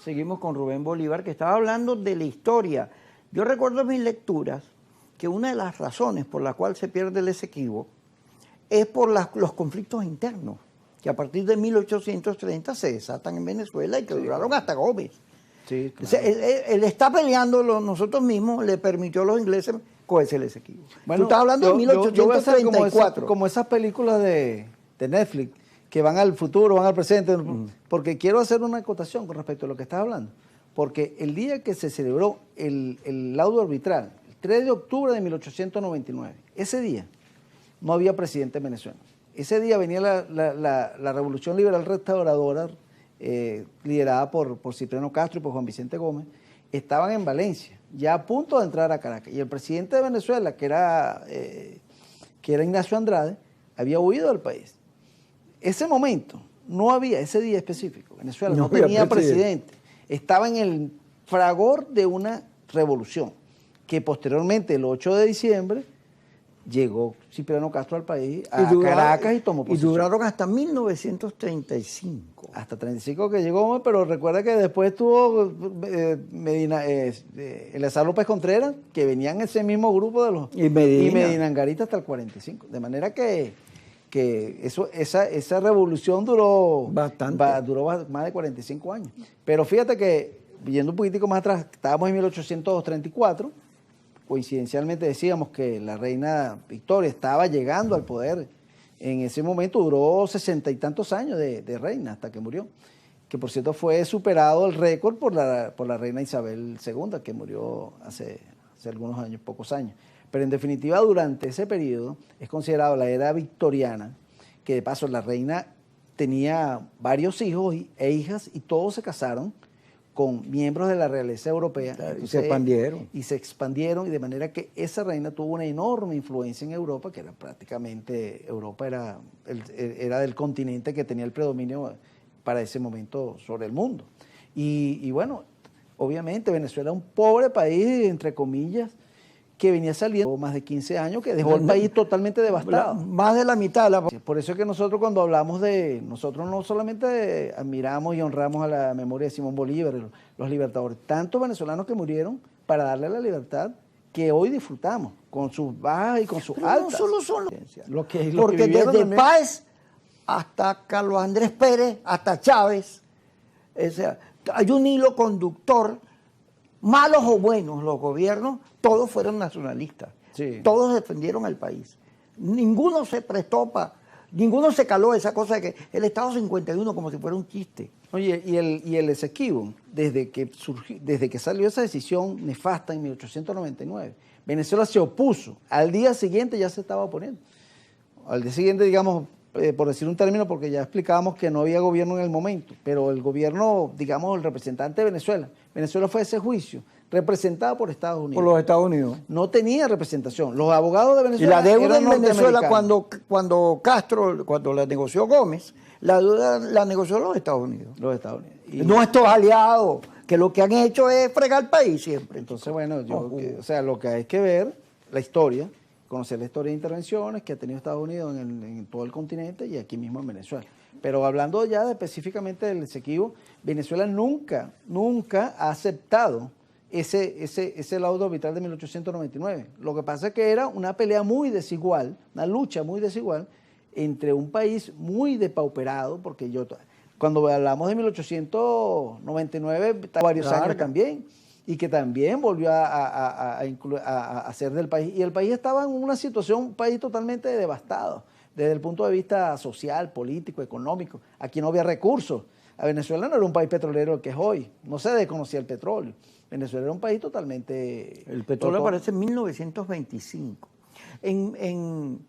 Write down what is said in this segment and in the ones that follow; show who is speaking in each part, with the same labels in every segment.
Speaker 1: seguimos con Rubén Bolívar, que estaba hablando de la historia. Yo recuerdo en mis lecturas que una de las razones por la cual se pierde el Esequibo es por los conflictos internos, que a partir de 1830 se desatan en Venezuela y que duraron hasta Gómez.
Speaker 2: Sí, claro.
Speaker 1: O sea, él está peleándolo, nosotros mismos le permitió a los ingleses cogerse el Esequibo.
Speaker 2: Bueno,
Speaker 1: tú estás hablando de 1834.
Speaker 2: Como esas películas de Netflix que van al futuro, van al presente, porque quiero hacer una acotación con respecto a lo que estás hablando. Porque el día que se celebró el laudo arbitral, el 3 de octubre de 1899, ese día no había presidente en Venezuela. Ese día venía la Revolución Liberal Restauradora, liderada por Cipriano Castro y por Juan Vicente Gómez. Estaban en Valencia, ya a punto de entrar a Caracas. Y el presidente de Venezuela, que era Ignacio Andrade, había huido del país. Ese momento, no había, ese día específico, Venezuela no tenía presidente. Estaba en el fragor de una revolución, que posteriormente, el 8 de diciembre, llegó Cipriano Castro al país, a Caracas, y tomó posesión.
Speaker 1: Y duraron hasta 1935.
Speaker 2: Hasta 35 que llegó, pero recuerda que después tuvo Eleazar López Contreras, que venían ese mismo grupo de los...
Speaker 1: Y Medina
Speaker 2: Angarita hasta el 45. De manera que esa revolución duró
Speaker 1: bastante.
Speaker 2: Duró más de 45 años. Pero fíjate que, yendo un poquitico más atrás, estábamos en 1834, coincidencialmente decíamos que la reina Victoria estaba llegando al poder. En ese momento duró 60 y tantos años de reina hasta que murió, que por cierto fue superado el récord por la reina Isabel II, que murió hace algunos años, pocos años. Pero en definitiva, durante ese periodo es considerado la era victoriana, que de paso la reina tenía varios hijos e hijas y todos se casaron con miembros de la realeza europea.
Speaker 1: Claro, y se expandieron.
Speaker 2: Y se expandieron, y de manera que esa reina tuvo una enorme influencia en Europa, que era prácticamente, Europa era del continente que tenía el predominio para ese momento sobre el mundo. Y bueno, obviamente Venezuela es un pobre país, entre comillas, que venía saliendo más de 15 años, que dejó el país totalmente devastado.
Speaker 1: Más de la mitad.
Speaker 2: Por eso es que nosotros cuando hablamos nosotros no solamente admiramos y honramos a la memoria de Simón Bolívar, los libertadores, tantos venezolanos que murieron para darle la libertad que hoy disfrutamos, con sus bajas y con sus altas.
Speaker 1: No solo son
Speaker 2: porque
Speaker 1: desde Páez hasta Carlos Andrés Pérez, hasta Chávez, o sea, hay un hilo conductor. Malos o buenos los gobiernos, todos fueron nacionalistas.
Speaker 2: Sí.
Speaker 1: Todos defendieron al país. Ninguno se prestó ninguno se caló esa cosa de que el Estado 51 como si fuera un chiste.
Speaker 2: Oye, y el Esequibo, desde que salió esa decisión nefasta en 1899, Venezuela se opuso. Al día siguiente ya se estaba oponiendo. Al día siguiente, digamos, por decir un término, porque ya explicábamos que no había gobierno en el momento, pero el gobierno, digamos, el representante de Venezuela fue a ese juicio, representado por Estados Unidos.
Speaker 1: Por los Estados Unidos.
Speaker 2: No tenía representación. Los abogados de Venezuela.
Speaker 1: Y la deuda en Venezuela, cuando la negoció Gómez, la deuda la negoció los Estados Unidos.
Speaker 2: Los Estados Unidos. Y
Speaker 1: nuestros aliados, que lo que han hecho es fregar el país siempre.
Speaker 2: Entonces, bueno, o sea, lo que hay que ver, la historia, conocer la historia de intervenciones que ha tenido Estados Unidos en todo el continente y aquí mismo en Venezuela. Pero hablando ya específicamente del Esequibo, Venezuela nunca ha aceptado ese laudo arbitral de 1899. Lo que pasa es que era una pelea muy desigual, una lucha muy desigual entre un país muy depauperado, porque cuando hablamos de 1899, varios años también, y que también volvió a hacer del país. Y el país estaba en una situación, un país totalmente devastado, desde el punto de vista social, político, económico. Aquí no había recursos. A Venezuela no era un país petrolero que es hoy. No se desconocía el petróleo. Venezuela era un país totalmente...
Speaker 1: El petróleo aparece en 1925. En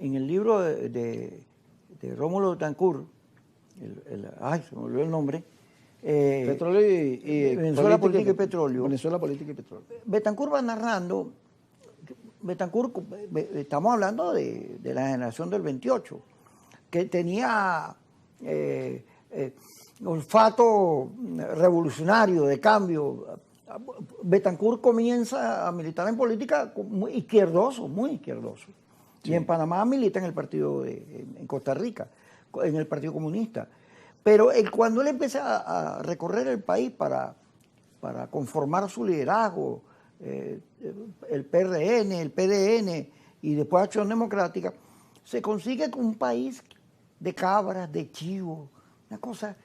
Speaker 1: el libro de Rómulo Betancourt, se me olvidó el nombre,
Speaker 2: petróleo y
Speaker 1: Venezuela, política y petróleo.
Speaker 2: Venezuela, política y petróleo.
Speaker 1: Betancourt va narrando, estamos hablando de la generación del 28, que tenía olfato revolucionario, de cambio. Betancourt comienza a militar en política muy izquierdoso. Sí. Y en Panamá milita en el partido, en Costa Rica, en el Partido Comunista. Pero cuando él empieza a recorrer el país para conformar su liderazgo, el PRN, el PDN y después Acción Democrática, se consigue con un país de cabras, de chivos, una cosa,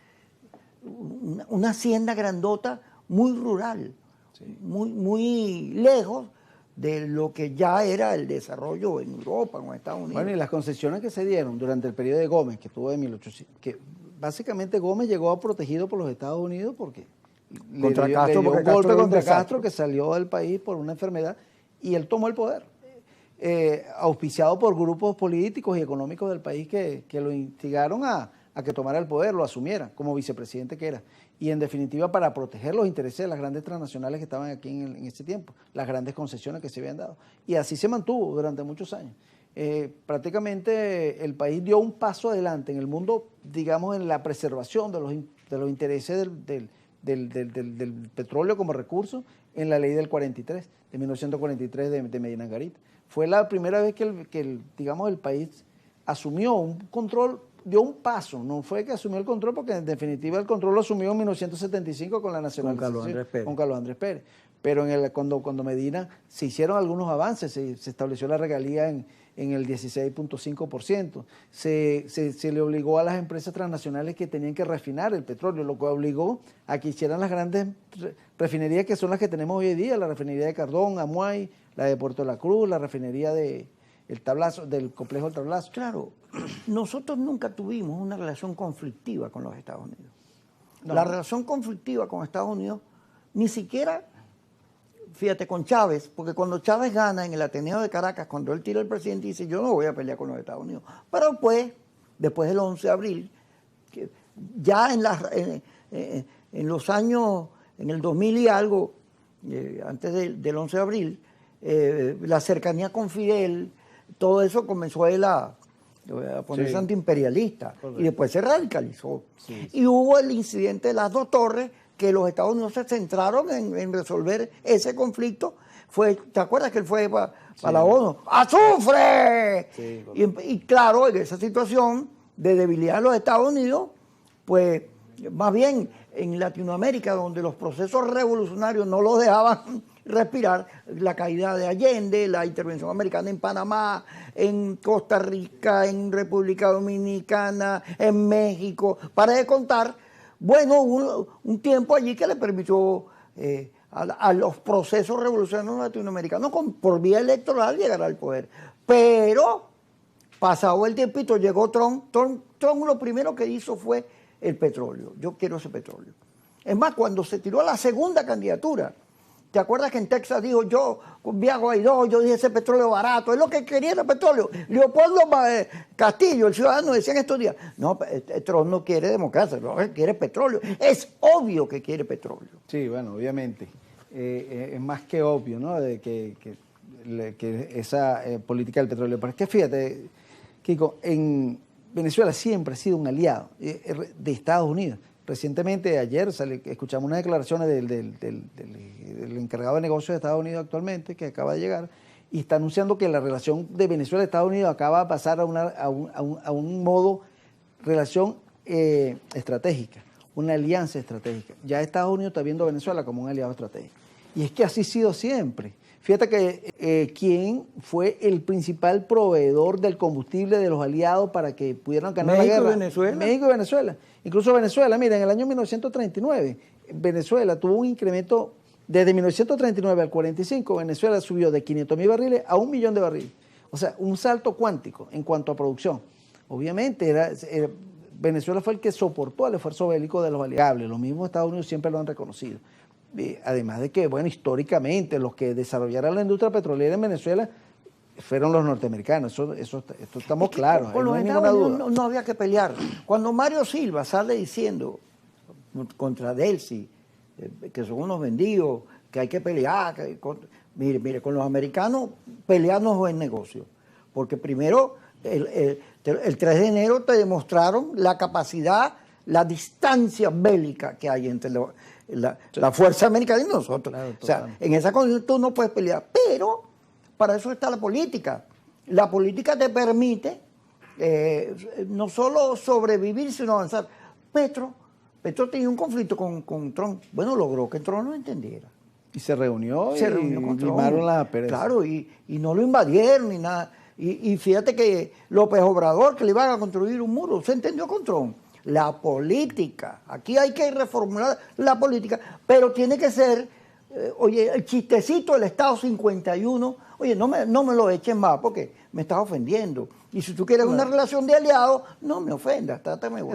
Speaker 1: una hacienda grandota muy rural, sí, muy lejos de lo que ya era el desarrollo en Europa, en Estados Unidos.
Speaker 2: Bueno, y las concesiones que se dieron durante el periodo de Gómez, que tuvo de 1800, que básicamente Gómez llegó protegido por los Estados Unidos porque
Speaker 1: contra
Speaker 2: le
Speaker 1: Castro,
Speaker 2: dio un
Speaker 1: porque
Speaker 2: golpe
Speaker 1: Castro
Speaker 2: contra Castro, que salió del país por una enfermedad y él tomó el poder, auspiciado por grupos políticos y económicos del país que lo instigaron a que tomara el poder, lo asumiera como vicepresidente que era. Y en definitiva para proteger los intereses de las grandes transnacionales que estaban aquí en ese tiempo, las grandes concesiones que se habían dado. Y así se mantuvo durante muchos años. Prácticamente el país dio un paso adelante en el mundo, digamos, en la preservación de los intereses del petróleo como recurso en la ley del 43, de 1943 de Medina Angarita. Fue la primera vez que digamos, el país asumió un control, dio un paso, no fue que asumió el control, porque en definitiva el control lo asumió en 1975 con la nacionalización, con Carlos Andrés Pérez. Pero cuando Medina se hicieron algunos avances, se estableció la regalía en el 16.5%, se le obligó a las empresas transnacionales que tenían que refinar el petróleo, lo que obligó a que hicieran las grandes refinerías que son las que tenemos hoy en día, la refinería de Cardón, Amuay, la de Puerto La Cruz, la refinería del complejo del Tablazo.
Speaker 1: Claro, nosotros nunca tuvimos una relación conflictiva con los Estados Unidos.
Speaker 2: No.
Speaker 1: La relación conflictiva con Estados Unidos ni siquiera, fíjate, con Chávez, porque cuando Chávez gana en el Ateneo de Caracas, cuando él tira el presidente, dice, yo no voy a pelear con los Estados Unidos. Pero pues, después del 11 de abril, ya en los años, en el 2000 y algo, antes del 11 de abril, la cercanía con Fidel, todo eso comenzó él a ponerse antiimperialista. Correcto. Y después se radicalizó. Sí. Y hubo el incidente de las dos torres, que los Estados Unidos se centraron en resolver ese conflicto. ¿Te acuerdas que él fue para la ONU? ¡Azufre! Sí, y claro, en esa situación de debilidad de los Estados Unidos, pues más bien en Latinoamérica, donde los procesos revolucionarios no los dejaban respirar, la caída de Allende, la intervención americana en Panamá, en Costa Rica, en República Dominicana, en México, para de contar, bueno, un tiempo allí que le permitió a los procesos revolucionarios latinoamericanos por vía electoral llegar al poder. Pero, pasado el tiempito, llegó Trump. Trump lo primero que hizo fue el petróleo. Yo quiero ese petróleo. Es más, cuando se tiró a la segunda candidatura, ¿te acuerdas que en Texas dijo, yo viajo a Guaidó, yo dije ese petróleo barato? Es lo que quería el petróleo. Leopoldo Castillo, el ciudadano, decía en estos días, no, Trump no quiere democracia, no, quiere petróleo. Es obvio que quiere petróleo.
Speaker 2: Sí, bueno, obviamente. Es más que obvio, ¿no? De que esa política del petróleo. Pero es que fíjate, Kiko, en Venezuela siempre ha sido un aliado de Estados Unidos. Recientemente, ayer, escuchamos unas declaraciones del encargado de negocios de Estados Unidos actualmente, que acaba de llegar, y está anunciando que la relación de Venezuela y Estados Unidos acaba de pasar a un modo relación estratégica, una alianza estratégica. Ya Estados Unidos está viendo a Venezuela como un aliado estratégico. Y es que así ha sido siempre. Fíjate que ¿quién fue el principal proveedor del combustible de los aliados para que pudieran ganar la guerra?
Speaker 1: México y Venezuela.
Speaker 2: México y Venezuela. Incluso Venezuela, mira, en el año 1939, Venezuela tuvo un incremento, desde 1939 al 45, Venezuela subió de 500.000 barriles a 1 millón de barriles. O sea, un salto cuántico en cuanto a producción. Obviamente, Venezuela fue el que soportó el esfuerzo bélico de los aliados. Los mismos Estados Unidos siempre lo han reconocido. Además de que, bueno, históricamente los que desarrollaron la industria petrolera en Venezuela fueron los norteamericanos, esto estamos claros,
Speaker 1: con
Speaker 2: no hay
Speaker 1: Estados
Speaker 2: ninguna
Speaker 1: Unidos
Speaker 2: duda.
Speaker 1: no había que pelear. Cuando Mario Silva sale diciendo contra Delcy, que son unos vendidos, que hay que pelear, mire, con los americanos pelear no es buen negocio, porque primero el 3 de enero te demostraron la capacidad, la distancia bélica que hay entre la fuerza americana y nosotros. Claro, o sea, en esa condición tú no puedes pelear, pero para eso está la política. La política te permite no solo sobrevivir, sino avanzar. Petro tenía un conflicto con Trump. Bueno, logró que Trump lo entendiera.
Speaker 2: Y se reunió
Speaker 1: Con Trump.
Speaker 2: limaron la pereza.
Speaker 1: Claro, y no lo invadieron ni nada. Y fíjate que López Obrador, que le iban a construir un muro, se entendió con Trump. La política, aquí hay que reformular la política, pero tiene que ser, oye, el chistecito del Estado 51, oye, no me lo echen más porque me estás ofendiendo. Y si tú quieres una relación de aliados, no me ofendas, trátame bueno.